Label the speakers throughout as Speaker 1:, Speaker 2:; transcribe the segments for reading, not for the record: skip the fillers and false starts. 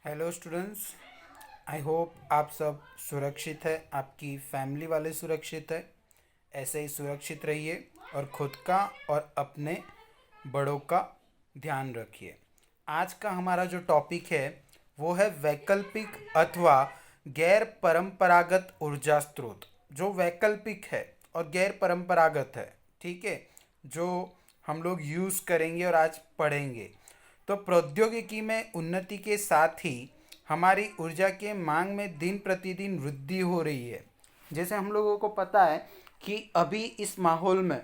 Speaker 1: Hello students. I hope आप सब सुरक्षित है, आपकी फैमिली वाले सुरक्षित है। ऐसे ही सुरक्षित रहिए और खुद का और अपने बड़ों का ध्यान रखिए। आज का हमारा जो टॉपिक है वो है वैकल्पिक अथवा गैर परंपरागत ऊर्जा स्रोत। जो वैकल्पिक है और गैर परंपरागत है, ठीक है, जो हम लोग यूज़ करेंगे और आज पढ़ेंगे। तो प्रौद्योगिकी में उन्नति के साथ ही हमारी ऊर्जा के मांग में दिन प्रतिदिन वृद्धि हो रही है। जैसे हम लोगों को पता है कि अभी इस माहौल में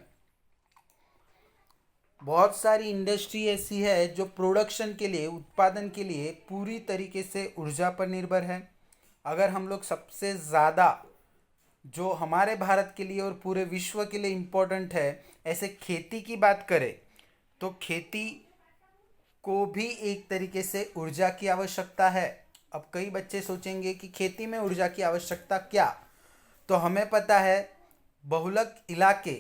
Speaker 1: बहुत सारी इंडस्ट्री ऐसी है जो प्रोडक्शन के लिए, उत्पादन के लिए पूरी तरीके से ऊर्जा पर निर्भर है। अगर हम लोग सबसे ज़्यादा जो हमारे भारत के लिए और पूरे विश्व के लिए इम्पोर्टेंट है, ऐसे खेती की बात करें तो खेती को भी एक तरीके से ऊर्जा की आवश्यकता है। अब कई बच्चे सोचेंगे कि खेती में ऊर्जा की आवश्यकता क्या। तो हमें पता है बहुलक इलाके,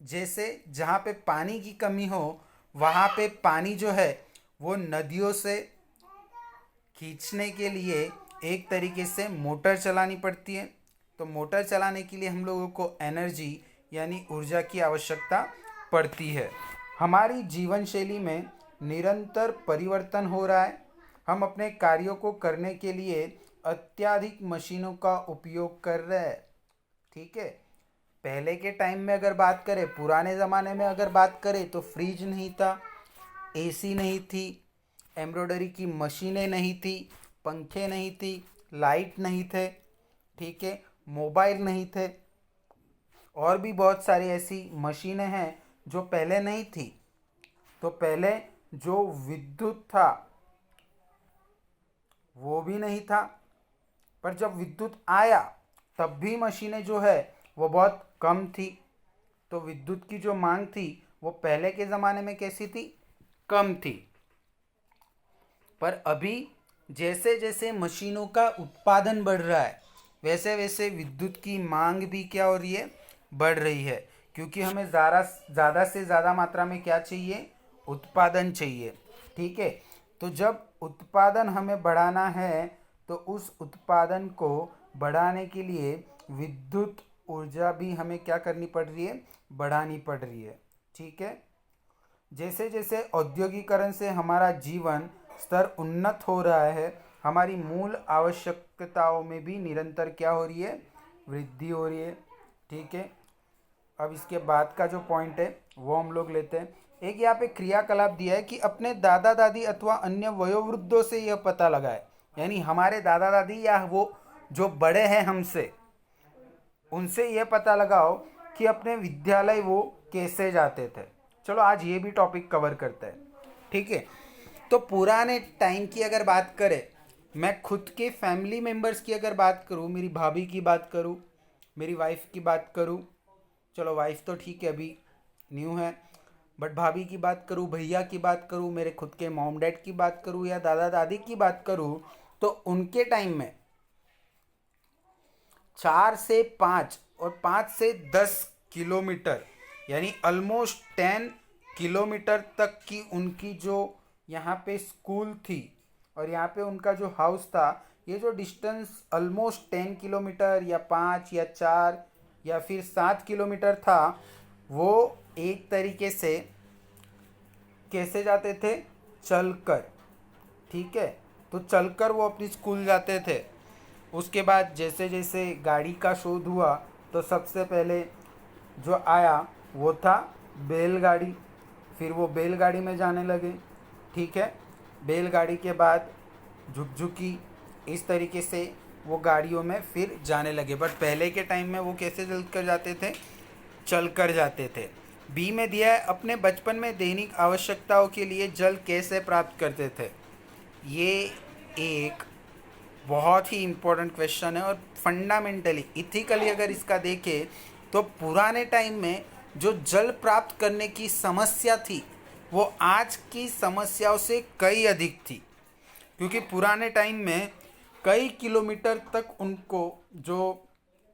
Speaker 1: जैसे जहाँ पे पानी की कमी हो वहाँ पे पानी जो है वो नदियों से खींचने के लिए एक तरीके से मोटर चलानी पड़ती है। तो मोटर चलाने के लिए हम लोगों को एनर्जी यानी ऊर्जा की आवश्यकता पड़ती है। हमारी जीवन शैली में निरंतर परिवर्तन हो रहा है। हम अपने कार्यों को करने के लिए अत्याधिक मशीनों का उपयोग कर रहे हैं, ठीक है। पहले के टाइम में अगर बात करें, पुराने ज़माने में अगर बात करें तो फ्रिज नहीं था, एसी नहीं थी, एम्ब्रॉयडरी की मशीनें नहीं थी, पंखे नहीं थी, लाइट नहीं थे, ठीक है, मोबाइल नहीं थे, और भी बहुत सारी ऐसी मशीनें हैं जो पहले नहीं थी। तो पहले जो विद्युत था वो भी नहीं था, पर जब विद्युत आया तब भी मशीनें जो है वो बहुत कम थी। तो विद्युत की जो मांग थी वो पहले के ज़माने में कैसी थी? कम थी। पर अभी जैसे जैसे मशीनों का उत्पादन बढ़ रहा है वैसे वैसे विद्युत की मांग भी क्या हो रही है? बढ़ रही है। क्योंकि हमें ज़्यादा से ज़्यादा मात्रा में क्या चाहिए? उत्पादन चाहिए, ठीक है। तो जब उत्पादन हमें बढ़ाना है तो उस उत्पादन को बढ़ाने के लिए विद्युत ऊर्जा भी हमें क्या करनी पड़ रही है? बढ़ानी पड़ रही है, ठीक है। जैसे जैसे औद्योगिकरण से हमारा जीवन स्तर उन्नत हो रहा है, हमारी मूल आवश्यकताओं में भी निरंतर क्या हो रही है? वृद्धि हो रही है, ठीक है। अब इसके बाद का जो पॉइंट है वो हम लोग लेते हैं। एक यहाँ पे क्रियाकलाप दिया है कि अपने दादा दादी अथवा अन्य वयोवृद्धों से यह पता लगाए, यानी हमारे दादा दादी या वो जो बड़े हैं हमसे, उनसे यह पता लगाओ कि अपने विद्यालय वो कैसे जाते थे। चलो आज ये भी टॉपिक कवर करते हैं, ठीक है। तो पुराने टाइम की अगर बात करें, मैं खुद के फैमिली मेम्बर्स की अगर बात करूँ, मेरी भाभी की बात करूँ, मेरी वाइफ की बात करूँ, चलो वाइफ तो ठीक है अभी न्यू है, बट भाभी की बात करूँ, भैया की बात करूँ, मेरे खुद के मॉम डैड की बात करूँ या दादा दादी की बात करूँ, तो उनके टाइम में 4 से 5 और 5 से 10 किलोमीटर, यानी ऑलमोस्ट 10 किलोमीटर तक की उनकी जो यहाँ पे स्कूल थी और यहाँ पे उनका जो हाउस था, ये जो डिस्टेंस ऑलमोस्ट 10 किलोमीटर या 5 या 4 या फिर 7 किलोमीटर था, वो एक तरीके से कैसे जाते थे? चलकर, ठीक है। तो चलकर वो अपनी स्कूल जाते थे। उसके बाद जैसे जैसे गाड़ी का शोध हुआ तो सबसे पहले जो आया वो था बैलगाड़ी। फिर वो बैलगाड़ी में जाने लगे, ठीक है। बैलगाड़ी के बाद झुकझुकी, इस तरीके से वो गाड़ियों में फिर जाने लगे। बट पहले के टाइम में वो कैसे चल कर जाते थे? चल कर जाते थे। बी में दिया है अपने बचपन में दैनिक आवश्यकताओं के लिए जल कैसे प्राप्त करते थे। ये एक बहुत ही इम्पोर्टेंट क्वेश्चन है और फंडामेंटली इथिकली अगर इसका देखें तो पुराने टाइम में जो जल प्राप्त करने की समस्या थी वो आज की समस्याओं से कई अधिक थी। क्योंकि पुराने टाइम में कई किलोमीटर तक उनको जो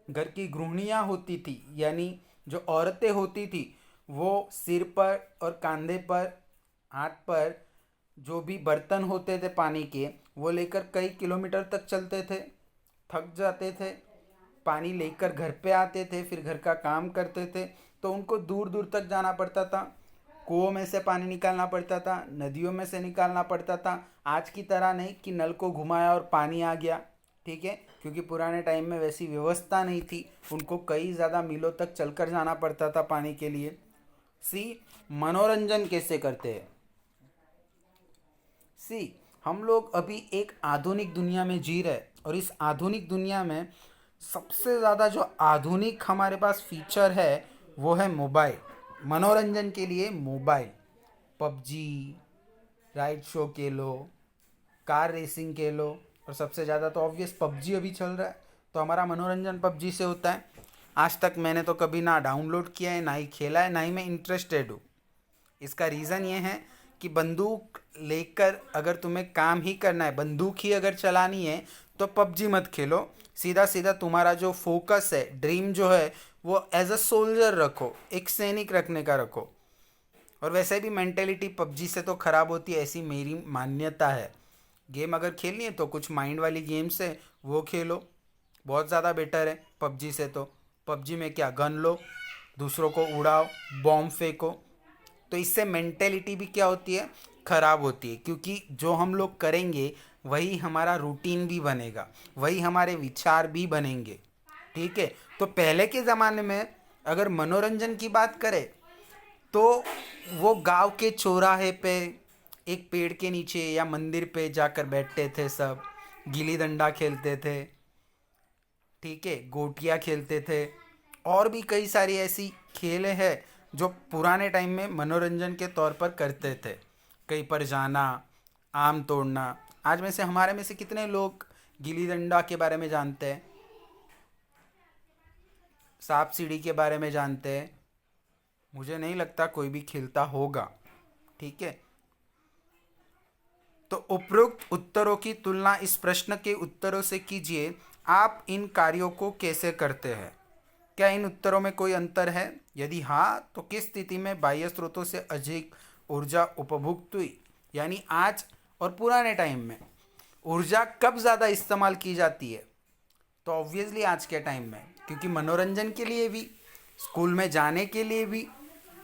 Speaker 1: घर की गृहिणियाँ होती थी, यानी जो औरतें होती थी, वो सिर पर और कंधे पर, हाथ पर जो भी बर्तन होते थे पानी के, वो लेकर कई किलोमीटर तक चलते थे, थक जाते थे, पानी लेकर घर पे आते थे, फिर घर का काम करते थे, तो उनको दूर दूर तक जाना पड़ता था। कुओं में से पानी निकालना पड़ता था, नदियों में से निकालना पड़ता था। आज की तरह नहीं कि नल को घुमाया और पानी आ गया, ठीक है, क्योंकि पुराने टाइम में वैसी व्यवस्था नहीं थी। उनको कई ज़्यादा मीलों तक चलकर जाना पड़ता था पानी के लिए। सी, मनोरंजन कैसे करते हैं। सी, हम लोग अभी एक आधुनिक दुनिया में जी रहे, और इस आधुनिक दुनिया में सबसे ज़्यादा जो आधुनिक हमारे पास फीचर है वो है मोबाइल। मनोरंजन के लिए मोबाइल, पबजी, राइड शो के लो, कार रेसिंग के लो, और सबसे ज़्यादा तो ऑब्वियस पबजी अभी चल रहा है, तो हमारा मनोरंजन पबजी से होता है। आज तक मैंने तो कभी ना डाउनलोड किया है, ना ही खेला है, ना ही मैं इंटरेस्टेड हूँ। इसका रीज़न ये है कि बंदूक लेकर अगर तुम्हें काम ही करना है, बंदूक ही अगर चलानी है, तो पबजी मत खेलो। सीधा सीधा तुम्हारा जो फोकस है, ड्रीम जो है, वो एज अ सोल्जर रखो, एक सैनिक रखने का रखो। और वैसे भी मेंटेलिटी पबजी से तो ख़राब होती है, ऐसी मेरी मान्यता है। गेम अगर खेलनी है तो कुछ माइंड वाली गेम्स है वो खेलो, बहुत ज़्यादा बेटर है पबजी से। तो पबजी में क्या, गन लो, दूसरों को उड़ाओ, बॉम्ब फेंको, तो इससे मेंटेलिटी भी क्या होती है, ख़राब होती है। क्योंकि जो हम लोग करेंगे वही हमारा रूटीन भी बनेगा, वही हमारे विचार भी बनेंगे, ठीक है। तो पहले के ज़माने में अगर मनोरंजन की बात करें तो वो गांव के चौराहे पे एक पेड़ के नीचे या मंदिर पे जाकर बैठते थे सब, गिल्ली डंडा खेलते थे, ठीक है, गोटियाँ खेलते थे, और भी कई सारी ऐसी खेलें हैं जो पुराने टाइम में मनोरंजन के तौर पर करते थे। कहीं पर जाना, आम तोड़ना। आज में से हमारे में से कितने लोग गिल्ली डंडा के बारे में जानते हैं, सांप सीढ़ी के बारे में जानते हैं। मुझे नहीं लगता कोई भी खेलता होगा, ठीक है। तो उपरोक्त उत्तरों की तुलना इस प्रश्न के उत्तरों से कीजिए, आप इन कार्यों को कैसे करते हैं। क्या इन उत्तरों में कोई अंतर है? यदि हाँ, तो किस स्थिति में बाह्य स्रोतों से अधिक ऊर्जा उपभुक्त हुई, यानी आज और पुराने टाइम में ऊर्जा कब ज़्यादा इस्तेमाल की जाती है? तो ऑब्वियसली आज के टाइम में, क्योंकि मनोरंजन के लिए भी, स्कूल में जाने के लिए भी,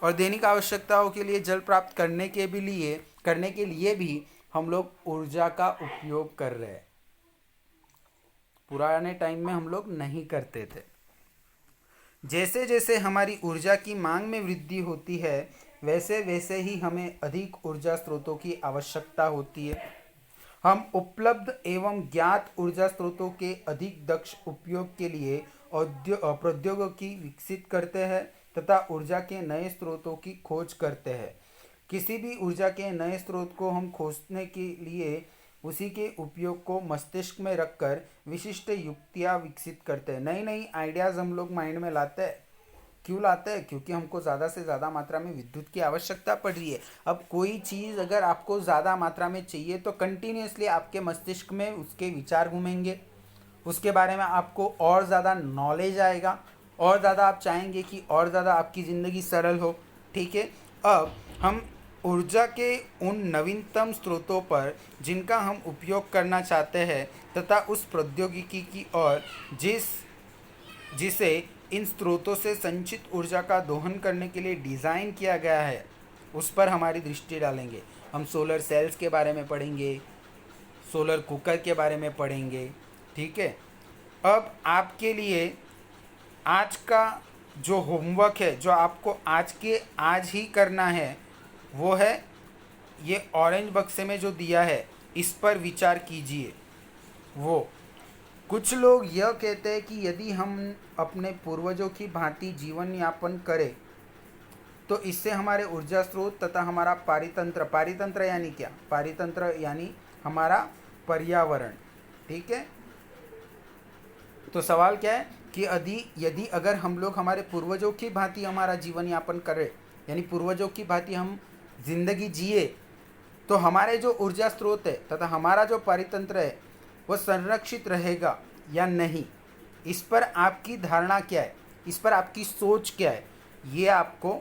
Speaker 1: और दैनिक आवश्यकताओं के लिए जल प्राप्त करने के लिए भी हम लोग ऊर्जा का उपयोग कर रहे हैं। पुराने टाइम में हम लोग नहीं करते थे। जैसे जैसे हमारी ऊर्जा की मांग में वृद्धि होती है, वैसे वैसे ही हमें अधिक ऊर्जा स्रोतों की आवश्यकता होती है। हम उपलब्ध एवं ज्ञात ऊर्जा स्रोतों के अधिक दक्ष उपयोग के लिए प्रौद्योगिकी विकसित करते हैं तथा ऊर्जा के नए स्रोतों की खोज करते हैं। किसी भी ऊर्जा के नए स्रोत को हम खोजने के लिए उसी के उपयोग को मस्तिष्क में रखकर विशिष्ट युक्तियाँ विकसित करते हैं। नई नई आइडियाज़ हम लोग माइंड में लाते हैं। क्यों लाते हैं? क्योंकि हमको ज़्यादा से ज़्यादा मात्रा में विद्युत की आवश्यकता पड़ रही है। अब कोई चीज़ अगर आपको ज़्यादा मात्रा में चाहिए तो कंटिन्यूसली आपके मस्तिष्क में उसके विचार घूमेंगे, उसके बारे में आपको और ज़्यादा नॉलेज आएगा, और ज़्यादा आप चाहेंगे कि और ज़्यादा आपकी ज़िंदगी सरल हो, ठीक है। अब हम ऊर्जा के उन नवीनतम स्रोतों पर जिनका हम उपयोग करना चाहते हैं तथा उस प्रौद्योगिकी की ओर जिसे इन स्रोतों से संचित ऊर्जा का दोहन करने के लिए डिज़ाइन किया गया है, उस पर हमारी दृष्टि डालेंगे। हम सोलर सेल्स के बारे में पढ़ेंगे, सोलर कुकर के बारे में पढ़ेंगे, ठीक है। अब आपके लिए आज का जो होमवर्क है, जो आपको आज ही करना है, वो है ये ऑरेंज बक्से में जो दिया है, इस पर विचार कीजिए। वो कुछ लोग यह कहते हैं कि यदि हम अपने पूर्वजों की भांति जीवन यापन करें तो इससे हमारे ऊर्जा स्रोत तथा हमारा पारितंत्र यानी क्या? पारितंत्र यानी हमारा पर्यावरण, ठीक है। तो सवाल क्या है कि यदि अगर हम लोग हमारे पूर्वजों की भांति हमारा जीवन यापन करें, यानी पूर्वजों की भांति हम जिंदगी जिए, तो हमारे जो ऊर्जा स्रोत है तथा हमारा जो पारितंत्र है वो संरक्षित रहेगा या नहीं। इस पर आपकी धारणा क्या है, इस पर आपकी सोच क्या है, ये आपको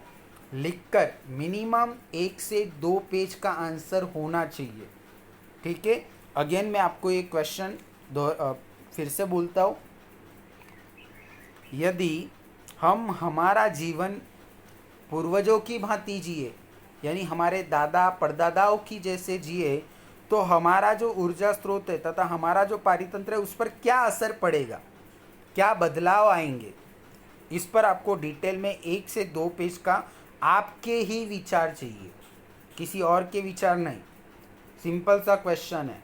Speaker 1: लिखकर मिनिमम 1 से 2 पेज का आंसर होना चाहिए। ठीक है, अगेन मैं आपको ये क्वेश्चन फिर से बोलता हूँ। यदि हम हमारा जीवन पूर्वजों की भांति जिए, यानी हमारे दादा परदादाओं की जैसे जिए, तो हमारा जो ऊर्जा स्रोत है तथा हमारा जो पारितंत्र है उस पर क्या असर पड़ेगा, क्या बदलाव आएंगे, इस पर आपको डिटेल में 1 से 2 पेज का आपके ही विचार चाहिए, किसी और के विचार नहीं। सिंपल सा क्वेश्चन है,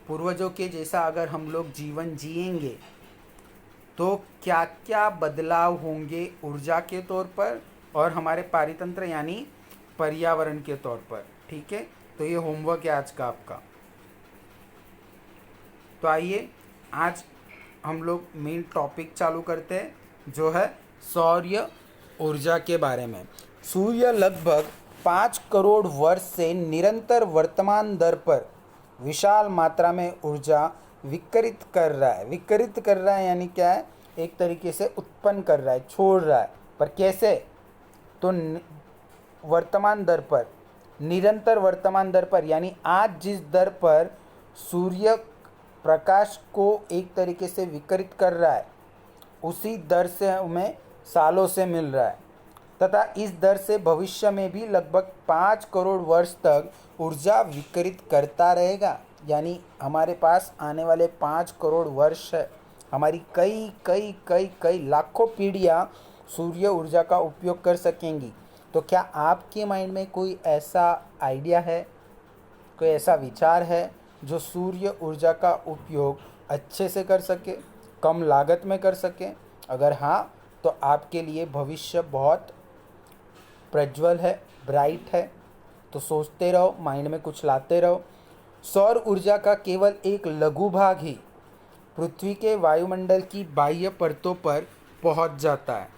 Speaker 1: पूर्वजों के जैसा अगर हम लोग जीवन जिएंगे तो क्या क्या बदलाव होंगे ऊर्जा के तौर पर और हमारे पारितंत्र यानी पर्यावरण के तौर पर। ठीक है, तो ये होमवर्क है आज का आपका। तो आइए आज हम लोग मेन टॉपिक चालू करते हैं, जो है सौर ऊर्जा के बारे में। सूर्य लगभग 5 करोड़ वर्ष से निरंतर वर्तमान दर पर विशाल मात्रा में ऊर्जा विकिरित कर रहा है। विकिरित कर रहा है यानी क्या है, एक तरीके से उत्पन्न कर रहा है, छोड़ रहा है, पर कैसे, तो वर्तमान दर पर, निरंतर वर्तमान दर पर, यानी आज जिस दर पर सूर्य प्रकाश को एक तरीके से विकिरित कर रहा है उसी दर से हमें सालों से मिल रहा है, तथा इस दर से भविष्य में भी लगभग 5 करोड़ वर्ष तक ऊर्जा विकिरित करता रहेगा। यानी हमारे पास आने वाले 5 करोड़ वर्ष है, हमारी कई कई कई कई लाखों पीढ़ियाँ सूर्य ऊर्जा का उपयोग कर सकेंगी। तो क्या आपके माइंड में कोई ऐसा आइडिया है, कोई ऐसा विचार है जो सूर्य ऊर्जा का उपयोग अच्छे से कर सके, कम लागत में कर सके? अगर हाँ, तो आपके लिए भविष्य बहुत प्रज्वल है, ब्राइट है। तो सोचते रहो, माइंड में कुछ लाते रहो। सौर ऊर्जा का केवल एक लघु भाग ही पृथ्वी के वायुमंडल की बाह्य परतों पर पहुंच जाता है।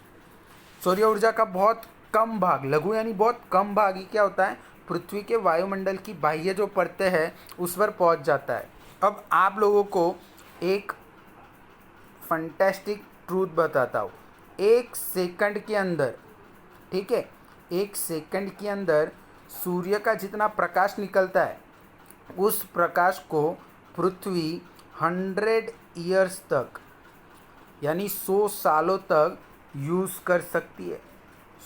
Speaker 1: सौर ऊर्जा का बहुत कम भाग, लघु यानी बहुत कम भाग ही क्या होता है, पृथ्वी के वायुमंडल की बाह्य जो परतें हैं उस पर पहुंच जाता है। अब आप लोगों को एक फंटेस्टिक ट्रूथ बताता हूँ। 1 सेकंड के अंदर, ठीक है, 1 सेकंड के अंदर सूर्य का जितना प्रकाश निकलता है उस प्रकाश को पृथ्वी 100 ईयर्स तक, यानी 100 सालों तक यूज़ कर सकती है।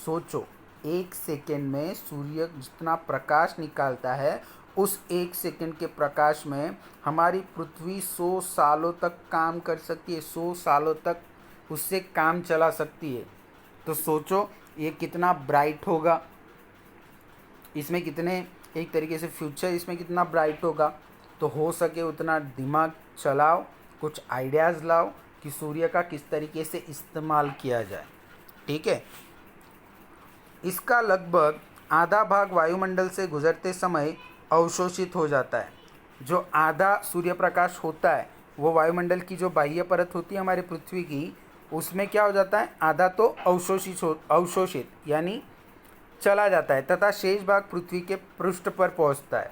Speaker 1: सोचो, 1 सेकंड में सूर्य जितना प्रकाश निकालता है उस 1 सेकंड के प्रकाश में हमारी पृथ्वी 100 सालों तक काम कर सकती है, 100 सालों तक उससे काम चला सकती है। तो सोचो ये कितना ब्राइट होगा, इसमें कितने एक तरीके से फ्यूचर इसमें कितना ब्राइट होगा। तो हो सके उतना दिमाग चलाओ, कुछ आइडियाज़ लाओ कि सूर्य का किस तरीके से इस्तेमाल किया जाए। ठीक है, इसका लगभग आधा भाग वायुमंडल से गुजरते समय अवशोषित हो जाता है। जो आधा सूर्य प्रकाश होता है वो वायुमंडल की जो बाह्य परत होती है हमारे पृथ्वी की, उसमें क्या हो जाता है, आधा तो अवशोषित यानी चला जाता है, तथा शेष भाग पृथ्वी के पृष्ठ पर पहुंचता है।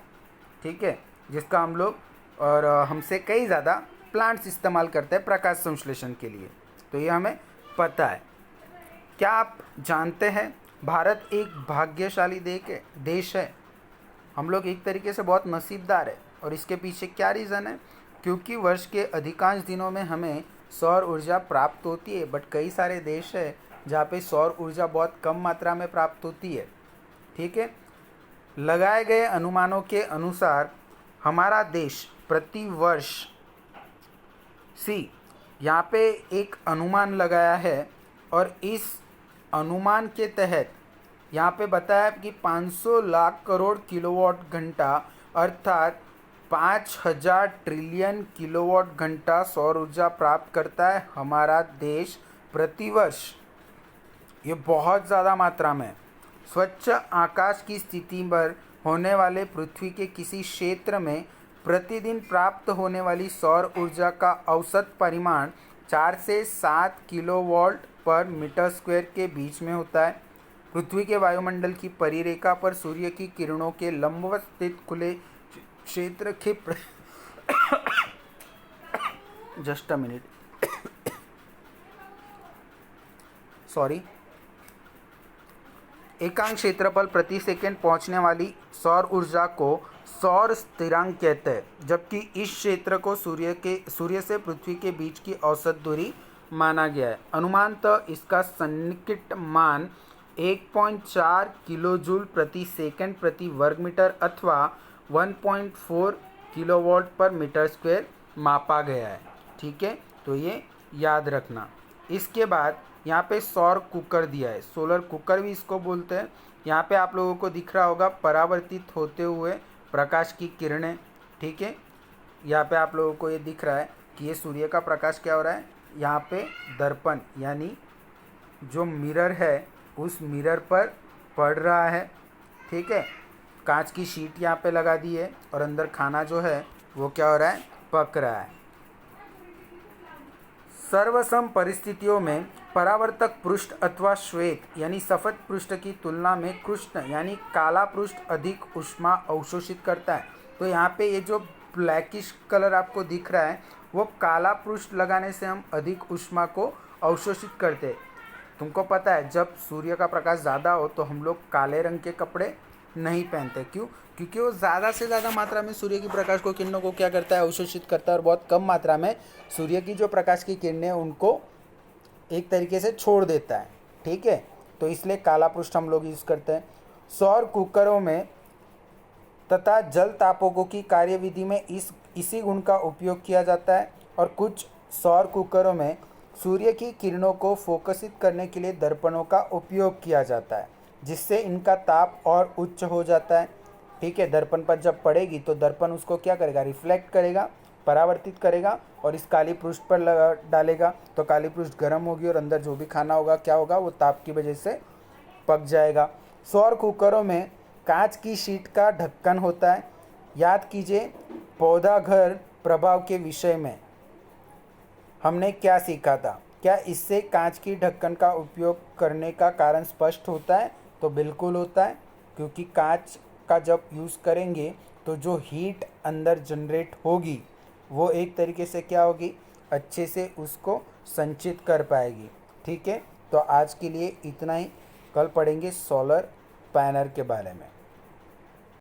Speaker 1: ठीक है, जिसका हम लोग और हमसे कई ज़्यादा प्लांट्स इस्तेमाल करते हैं प्रकाश संश्लेषण के लिए। तो ये हमें पता है। क्या आप जानते हैं भारत एक भाग्यशाली देश है। हम लोग एक तरीके से बहुत नसीबदार है। और इसके पीछे क्या रीज़न है, क्योंकि वर्ष के अधिकांश दिनों में हमें सौर ऊर्जा प्राप्त होती है। बट कई सारे देश है जहाँ पे सौर ऊर्जा बहुत कम मात्रा में प्राप्त होती है। ठीक है, लगाए गए अनुमानों के अनुसार हमारा देश प्रति वर्ष यहाँ पे एक अनुमान लगाया है, और इस अनुमान के तहत यहाँ पे बताया कि 500 लाख करोड़ किलोवाट घंटा अर्थात 5000 ट्रिलियन किलोवाट घंटा सौर ऊर्जा प्राप्त करता है हमारा देश प्रतिवर्ष। ये बहुत ज़्यादा मात्रा में। स्वच्छ आकाश की स्थिति पर होने वाले पृथ्वी के किसी क्षेत्र में प्रतिदिन प्राप्त होने वाली सौर ऊर्जा का औसत परिमाण 4 से 7 किलोवाट पर मीटर स्क्वायर के बीच में होता है। पृथ्वी के वायुमंडल की परिरेखा पर सूर्य की किरणों के लंबवत स्थित खुले क्षेत्र के जस्ट अ मिनट एकांक क्षेत्रफल प्रति सेकंड पहुंचने वाली सौर ऊर्जा को सौर स्थिरांक कहते हैं, जबकि इस क्षेत्र को सूर्य से पृथ्वी के बीच की औसत दूरी माना गया है। अनुमानतः इसका सन्निकट मान 1.4 किलोजूल प्रति सेकंड प्रति वर्ग मीटर अथवा 1.4 किलोवाट पर मीटर स्क्वायर मापा गया है। ठीक है, तो ये याद रखना। इसके बाद यहाँ पे सौर कुकर दिया है, सोलर कुकर भी इसको बोलते हैं। यहाँ पे आप लोगों को दिख रहा होगा परावर्तित होते हुए प्रकाश की किरणें। ठीक है, यहाँ पे आप लोगों को ये दिख रहा है कि ये सूर्य का प्रकाश क्या हो रहा है, यहाँ पे दर्पण यानी जो मिरर है उस मिरर पर पड़ रहा है। ठीक है, कांच की शीट यहाँ पे लगा दी है और अंदर खाना जो है वो क्या हो रहा है, पक रहा है। सर्वसम परिस्थितियों में परावर्तक पृष्ठ अथवा श्वेत यानी सफेद पृष्ठ की तुलना में कृष्ण यानी काला पृष्ठ अधिक ऊष्मा अवशोषित करता है। तो यहाँ पे ये जो ब्लैकिश कलर आपको दिख रहा है वो काला पृष्ठ लगाने से हम अधिक ऊष्मा को अवशोषित करते हैं। तुमको पता है जब सूर्य का प्रकाश ज़्यादा हो तो हम लोग काले रंग के कपड़े नहीं पहनते। क्यों? क्योंकि वो ज़्यादा से ज़्यादा मात्रा में सूर्य की प्रकाश को किरणों को क्या करता है, अवशोषित करता है, और बहुत कम मात्रा में सूर्य की जो प्रकाश की किरणें उनको एक तरीके से छोड़ देता है। ठीक है, तो इसलिए काला पृष्ठ हम लोग यूज़ करते हैं। सौर कुकरों में तथा जल तापकों की कार्यविधि में इसी गुण का उपयोग किया जाता है, और कुछ सौर कुकरों में सूर्य की किरणों को फोकसित करने के लिए दर्पणों का उपयोग किया जाता है, जिससे इनका ताप और उच्च हो जाता है। ठीक है, दर्पण पर जब पड़ेगी तो दर्पण उसको क्या करेगा, रिफ्लेक्ट करेगा, परावर्तित करेगा और इस काली पृष्ठ पर लगा डालेगा, तो काली पृष्ठ गर्म होगी और अंदर जो भी खाना होगा क्या होगा, वो ताप की वजह से पक जाएगा। सौर कुकरों में कांच की शीट का ढक्कन होता है। याद कीजिए पौधा घर प्रभाव के विषय में हमने क्या सीखा था। क्या इससे कांच की ढक्कन का उपयोग करने का कारण स्पष्ट होता है? तो बिल्कुल होता है, क्योंकि कांच का जब यूज़ करेंगे तो जो हीट अंदर जनरेट होगी वो एक तरीके से क्या होगी, अच्छे से उसको संचित कर पाएगी। ठीक है, तो आज के लिए इतना ही। कल पढ़ेंगे सोलर पैनल के बारे में।